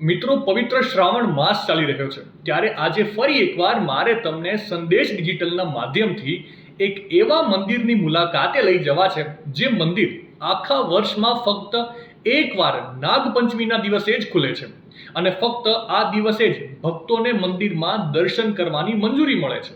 મિત્રો, પવિત્ર શ્રાવણ માસ ચાલી રહ્યો છે ત્યારે આજે ફરી એકવાર મારે તમને સંદેશ ડિજિટલના માધ્યમથી એક એવા મંદિરની મુલાકાતે લઈ જવા છે જે મંદિર આખા વર્ષમાં ફક્ત એકવાર નાગપંચમીના દિવસે જ ખુલે છે અને ફક્ત આ દિવસે જ ભક્તોને મંદિરમાં દર્શન કરવાની મંજૂરી મળે છે।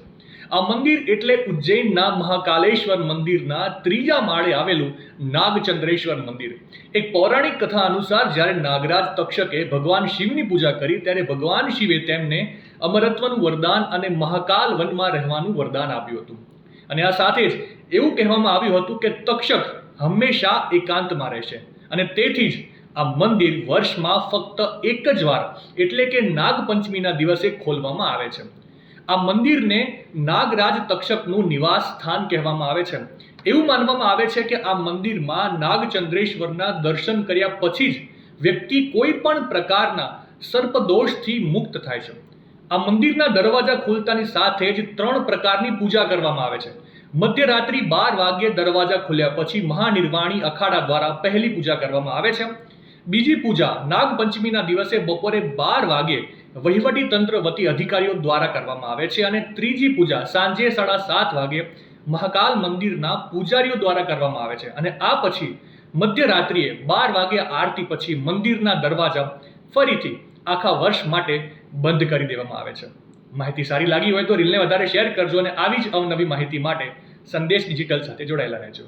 આ મંદિર એટલે ઉજ્જૈનના મહાકાલેશ્વર મંદિરના ત્રીજા માળે આવેલું નાગચંદ્રેશ્વર મંદિર। એક પૌરાણિક કથા અનુસાર જ્યારે નાગરાજ તક્ષકે ભગવાન શિવની પૂજા કરી ત્યારે ભગવાન શિવે તેમને અમરત્વનું વરદાન અને મહાકાલ વનમાં રહેવાનું વરદાન આપ્યું હતું અને આ સાથે જ એવું કહેવામાં આવ્યું હતું કે તક્ષક હંમેશા એકાંતમાં રહેશે અને તેથી જ આ મંદિર વર્ષમાં ફક્ત એક જ વાર એટલે કે નાગપંચમીના દિવસે ખોલવામાં આવે છે। આ મંદિરને નાગરાજ તક્ષકનું નિવાસ સ્થાન કહેવામાં આવે છે। એવું માનવામાં આવે છે કે આ મંદિરમાં નાગચંદ્રેશ્વરના દર્શન કર્યા પછી જ વ્યક્તિ કોઈ પણ પ્રકારના સર્પદોષથી મુક્ત થાય છે। આ મંદિરના દરવાજા ખુલતાની સાથે જ 3 પ્રકારની પૂજા કરવામાં આવે છે। મધ્યરાત્રિ 12 વાગ્યે દરવાજા ખુલ્યા પછી મહાનિર્વાણી અખાડા દ્વારા પહેલી પૂજા કરવામાં આવે છે। બીજી પૂજા નાગપંચમીના દિવસે બપોરે 12 વાગ્યે વહીવટી તંત્ર વતી અધિકારીઓ દ્વારા કરવામાં આવે છે અને ત્રીજી પૂજા સાંજે 7:30 વાગે મહાકાલ મંદિરના પૂજારીઓ દ્વારા કરવામાં આવે છે અને આ પછી મધ્યરાત્રિએ 12 વાગે આરતી પછી મંદિરના દરવાજા ફરીથી આખા વર્ષ માટે બંધ કરી દેવામાં આવે છે। માહિતી સારી લાગી હોય તો રીલને વધારે શેર કરજો અને આવી જ અવનવી માહિતી માટે સંદેશ ડિજિટલ સાથે જોડાયેલા રહેજો।